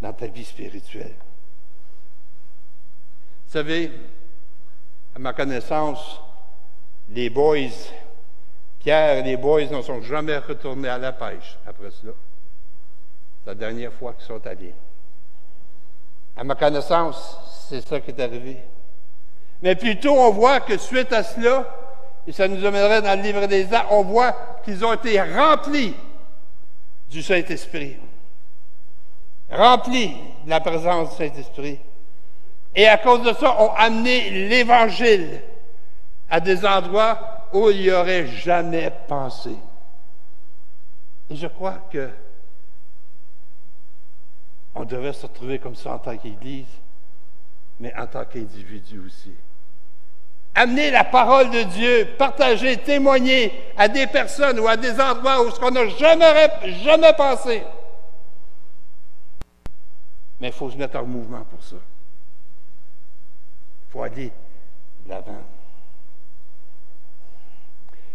dans ta vie spirituelle? Vous savez, à ma connaissance, les boys, Pierre et les boys ne sont jamais retournés à la pêche après cela. C'est la dernière fois qu'ils sont allés. À ma connaissance, c'est ça qui est arrivé. Mais plutôt, on voit que suite à cela, et ça nous amènerait dans le livre des Actes, on voit qu'ils ont été remplis du Saint-Esprit. Remplis de la présence du Saint-Esprit. Et à cause de ça, ont amené l'Évangile à des endroits où il n'y aurait jamais pensé. Et je crois que on devrait se retrouver comme ça en tant qu'Église, mais en tant qu'individu aussi. Amener la parole de Dieu, partager, témoigner à des personnes ou à des endroits où ce qu'on n'a jamais pensé. Mais il faut se mettre en mouvement pour ça. Il faut aller de l'avant.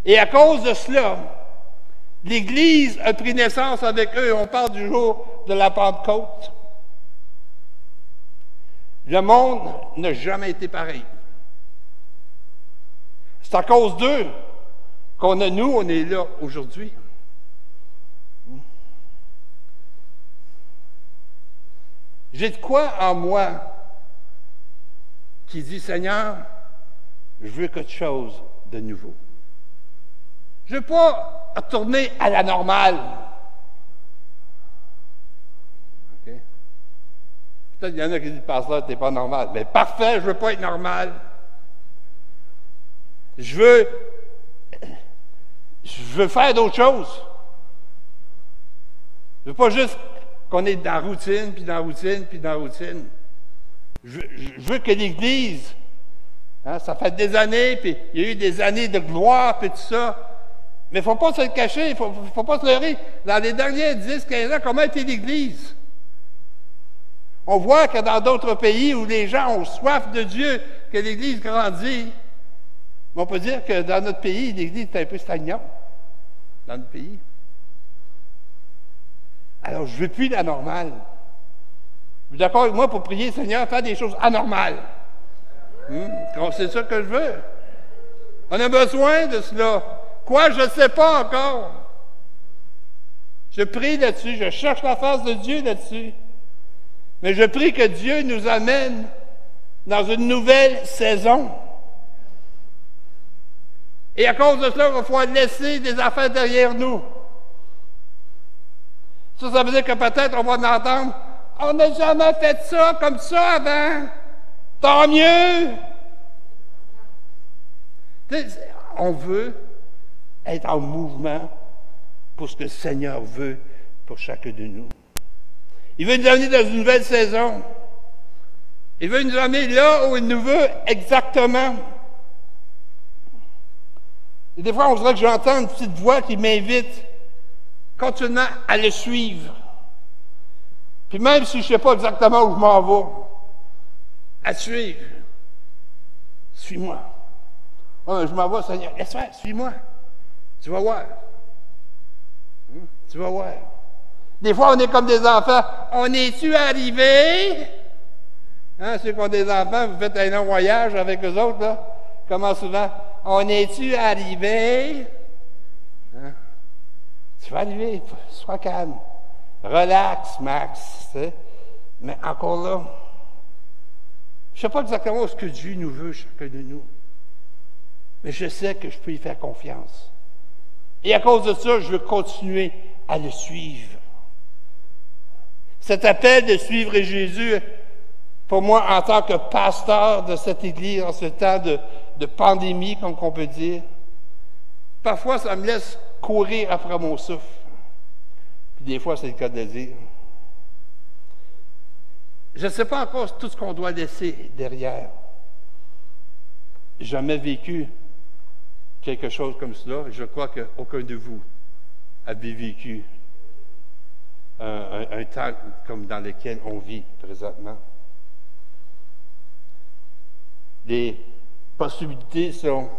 Et à cause de cela, l'Église a pris naissance avec eux. On parle du jour de la Pentecôte. Le monde n'a jamais été pareil. C'est à cause d'eux qu'on a, nous, on est là aujourd'hui. J'ai de quoi en moi qui dit, Seigneur, je veux quelque chose de nouveau. Je ne veux pas retourner à la normale. OK? Peut-être qu'il y en a qui disent, Pasteur, tu n'es pas normal. Mais parfait, je ne veux pas être normal. Je veux faire d'autres choses. Je ne veux pas juste qu'on est dans la routine, puis dans la routine, puis dans la routine. Je veux que l'Église, ça fait des années, puis il y a eu des années de gloire, puis tout ça. Mais il ne faut pas se le cacher, il ne faut pas se leurrer. Dans les derniers 10-15 ans, comment était l'Église? On voit que dans d'autres pays où les gens ont soif de Dieu, que l'Église grandit, on peut dire que dans notre pays, l'Église est un peu stagnante. Dans notre pays. Alors, je ne veux plus la normale. Vous êtes d'accord avec moi pour prier, Seigneur, faire des choses anormales? C'est ça que je veux. On a besoin de cela. Quoi, je ne sais pas encore. Je prie là-dessus, je cherche la face de Dieu là-dessus. Mais je prie que Dieu nous amène dans une nouvelle saison. Et à cause de cela, il va falloir laisser des affaires derrière nous. Ça veut dire que peut-être on va en entendre « On n'a jamais fait ça comme ça avant. Tant mieux! » On veut être en mouvement pour ce que le Seigneur veut pour chacun de nous. Il veut nous amener dans une nouvelle saison. Il veut nous amener là où il nous veut exactement. Et des fois, on dirait que j'entends une petite voix qui m'invite continuellement à le suivre. Puis même si je ne sais pas exactement où je m'en vais, à suivre. Suis-moi. Oh, je m'en vais, Seigneur. Laisse faire, suis-moi. Tu vas voir. Tu vas voir. Des fois, on est comme des enfants. On est-tu arrivé? Hein, ceux qui ont des enfants, vous faites un long voyage avec eux autres, là. Comment souvent? On est-tu arrivé? Hein? Tu vas arriver, sois calme. Relax, Max. Tu sais. Mais encore là, je ne sais pas exactement ce que Dieu nous veut, chacun de nous. Mais je sais que je peux y faire confiance. Et à cause de ça, je veux continuer à le suivre. Cet appel de suivre Jésus, pour moi, en tant que pasteur de cette Église, en ce temps de pandémie, comme on peut dire, parfois, ça me laisse courir après mon souffle. Puis des fois, c'est le cas de le dire. Je ne sais pas encore tout ce qu'on doit laisser derrière. J'ai jamais vécu quelque chose comme cela. Je crois qu'aucun de vous avait vécu un temps comme dans lequel on vit présentement. Les possibilités sont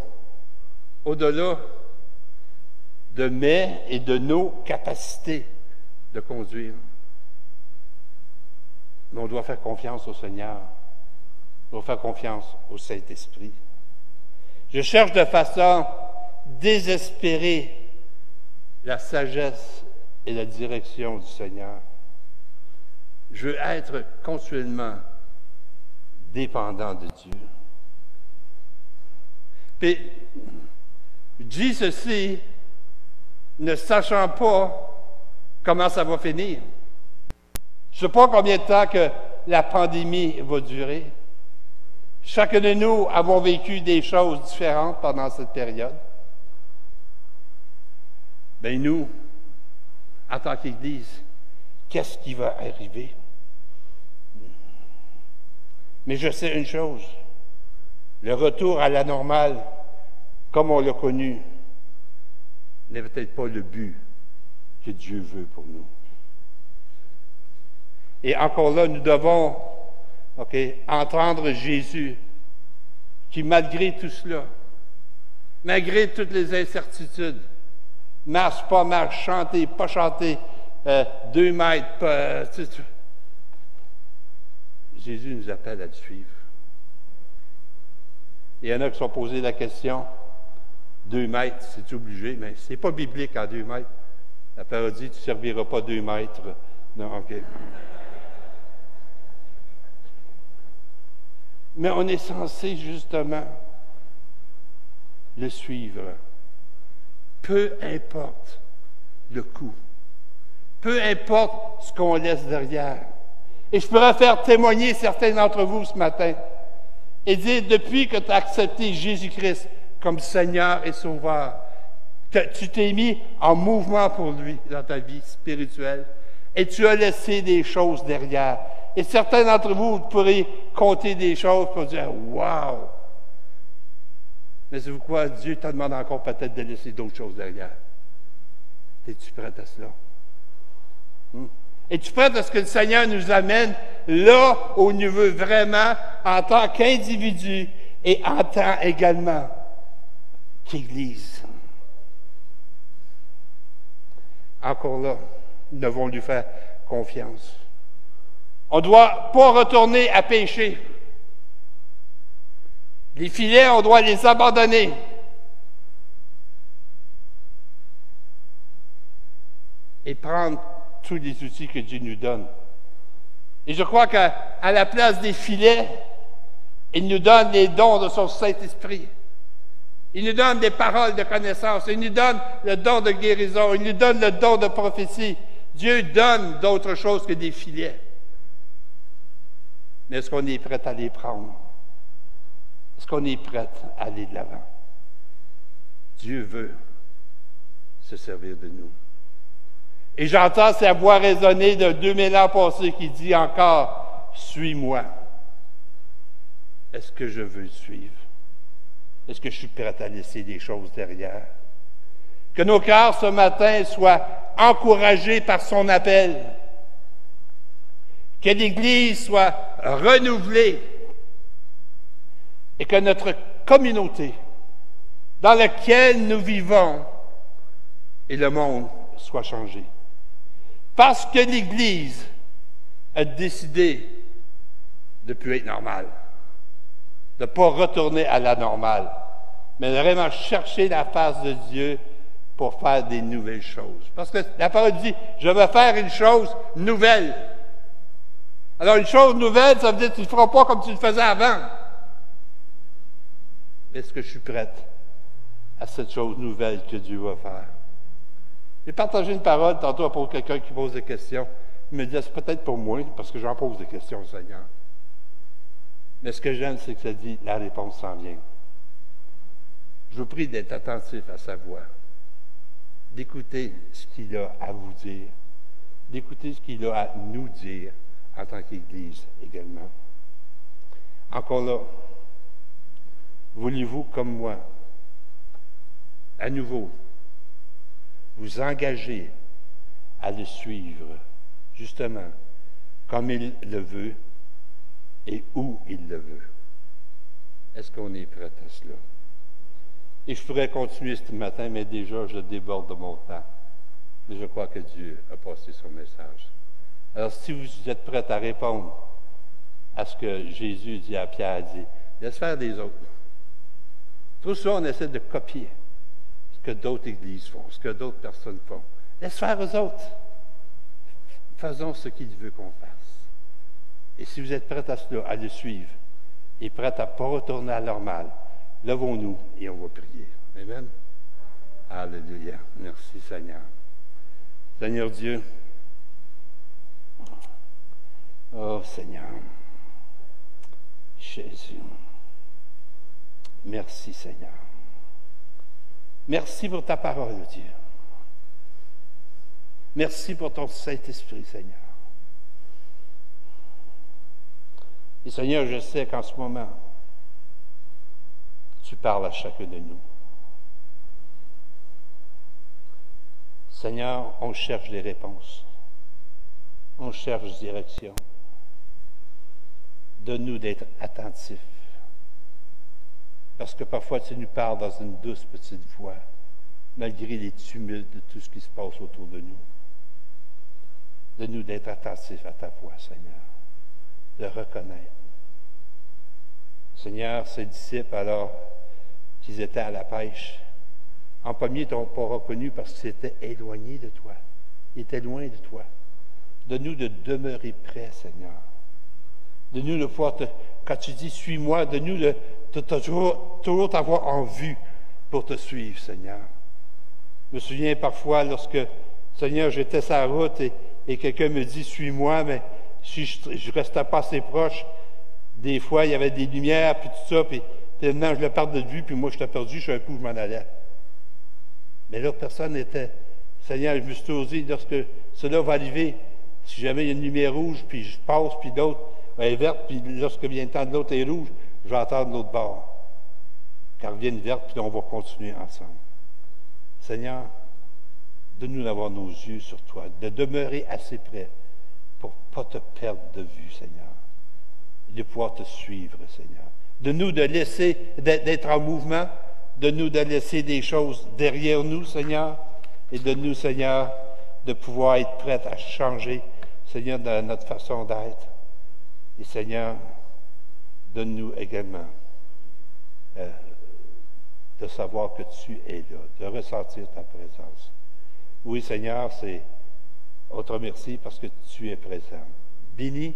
au-delà de mes et de nos capacités de conduire. Mais on doit faire confiance au Seigneur. On doit faire confiance au Saint-Esprit. Je cherche de façon désespérée la sagesse et la direction du Seigneur. Je veux être continuellement dépendant de Dieu. Puis, je dis ceci, ne sachant pas comment ça va finir. Je ne sais pas combien de temps que la pandémie va durer. Chacun de nous avons vécu des choses différentes pendant cette période. Bien, nous, en tant qu'Église, qu'est-ce qui va arriver? Mais je sais une chose, le retour à la normale, comme on l'a connu, n'est peut-être pas le but que Dieu veut pour nous. Et encore là, nous devons entendre Jésus, qui malgré tout cela, malgré toutes les incertitudes, marche, pas marche, chanter, pas chanter, 2 mètres, pas, Jésus nous appelle à le suivre. Il y en a qui se sont posé la question, 2 mètres, c'est obligé, mais c'est pas biblique en 2 mètres. La parole dit, tu ne serviras pas 2 mètres. Non, OK. Mais on est censé justement le suivre. Peu importe le coût. Peu importe ce qu'on laisse derrière. Et je pourrais faire témoigner certains d'entre vous ce matin et dire, depuis que tu as accepté Jésus-Christ comme Seigneur et Sauveur, que tu t'es mis en mouvement pour lui dans ta vie spirituelle et tu as laissé des choses derrière. Et certains d'entre vous pourraient compter des choses pour dire « Wow! » Mais c'est quoi? Dieu te demande encore peut-être de laisser d'autres choses derrière. Es-tu prête à cela? Es-tu prête à ce que le Seigneur nous amène là où nous veut vraiment en tant qu'individu et en tant également qu'Église? Encore là, nous devons lui faire confiance. On ne doit pas retourner à pécher. Les filets, on doit les abandonner. Et prendre tous les outils que Dieu nous donne. Et je crois qu'à la place des filets, il nous donne les dons de son Saint-Esprit. Il nous donne des paroles de connaissance. Il nous donne le don de guérison. Il nous donne le don de prophétie. Dieu donne d'autres choses que des filets. Mais est-ce qu'on est prêt à les prendre? Est-ce qu'on est prêt à aller de l'avant? Dieu veut se servir de nous. Et j'entends sa voix résonner de 2000 ans passés qui dit encore, « Suis-moi. » Est-ce que je veux le suivre? Est-ce que je suis prêt à laisser des choses derrière? Que nos cœurs ce matin soient encouragés par son appel. que l'Église soit renouvelée et que notre communauté dans laquelle nous vivons et le monde soit changé. Parce que l'Église a décidé de ne plus être normale, de ne pas retourner à la normale, mais de vraiment chercher la face de Dieu pour faire des nouvelles choses. Parce que la parole dit, je vais faire une chose nouvelle. Alors, une chose nouvelle, ça veut dire que tu ne le feras pas comme tu le faisais avant. Est-ce que je suis prête à cette chose nouvelle que Dieu va faire? J'ai partagé une parole tantôt pour quelqu'un qui pose des questions. Il me dit, c'est peut-être pour moi, parce que j'en pose des questions au Seigneur. Mais ce que j'aime, c'est que ça dit, la réponse s'en vient. Je vous prie d'être attentif à sa voix, d'écouter ce qu'il a à vous dire, d'écouter ce qu'il a à nous dire en tant qu'Église également. Encore là, voulez-vous, comme moi, à nouveau, vous engager à le suivre, justement, comme il le veut et où il le veut? Est-ce qu'on est prêt à cela? Et je pourrais continuer ce matin, mais déjà, je déborde de mon temps. Mais je crois que Dieu a passé son message. Alors, si vous êtes prêts à répondre à ce que Jésus dit à Pierre, dit, laisse faire des autres. Tout ça, on essaie de copier ce que d'autres églises font, ce que d'autres personnes font. Laisse faire aux autres. Faisons ce qu'il veut qu'on fasse. Et si vous êtes prêts à cela, à le suivre, et prêts à ne pas retourner à la normale, levons-nous et on va prier. Amen. Alléluia. Merci Seigneur. Seigneur Dieu. Oh Seigneur. Jésus. Merci Seigneur. Merci pour ta parole, Dieu. Merci pour ton Saint-Esprit, Seigneur. Et Seigneur, je sais qu'en ce moment, tu parles à chacun de nous. Seigneur, on cherche des réponses. On cherche direction. Donne-nous d'être attentifs. Parce que parfois, tu nous parles dans une douce petite voix, malgré les tumultes de tout ce qui se passe autour de nous. Donne-nous d'être attentifs à ta voix, Seigneur. De reconnaître. Seigneur, ces disciples, alors qu'ils étaient à la pêche, en premier, ils t'ont pas reconnu parce qu'ils étaient éloignés de toi. Ils étaient loin de toi. Donne-nous de demeurer près, Seigneur. Donne-nous de pouvoir, quand tu dis « suis-moi », donne-nous de toujours t'avoir en vue pour te suivre, Seigneur. Je me souviens parfois lorsque, Seigneur, j'étais sur la route et quelqu'un me dit « suis-moi », mais si je ne restais pas assez proche, des fois, il y avait des lumières, puis tout ça, puis tellement je le perdais de vue, puis moi, je t'ai perdu, je savais pas où je m'en allais. Mais l'autre personne était, Seigneur, je me suis osé, lorsque cela va arriver, si jamais il y a une lumière rouge, puis je passe, puis l'autre est verte, puis lorsque vient le temps de l'autre est rouge, je vais attendre l'autre bord. Quand revienne verte, puis on va continuer ensemble. Seigneur, donne-nous d'avoir nos yeux sur toi, de demeurer assez près pour ne pas te perdre de vue, Seigneur, et de pouvoir te suivre, Seigneur. Donne-nous de laisser, d'être en mouvement, donne-nous de laisser des choses derrière nous, Seigneur, et donne-nous, Seigneur, de pouvoir être prêts à changer, Seigneur, dans notre façon d'être. Et Seigneur, donne-nous également de savoir que tu es là, de ressentir ta présence. Oui, Seigneur, on te remercie parce que tu es présent. Bénis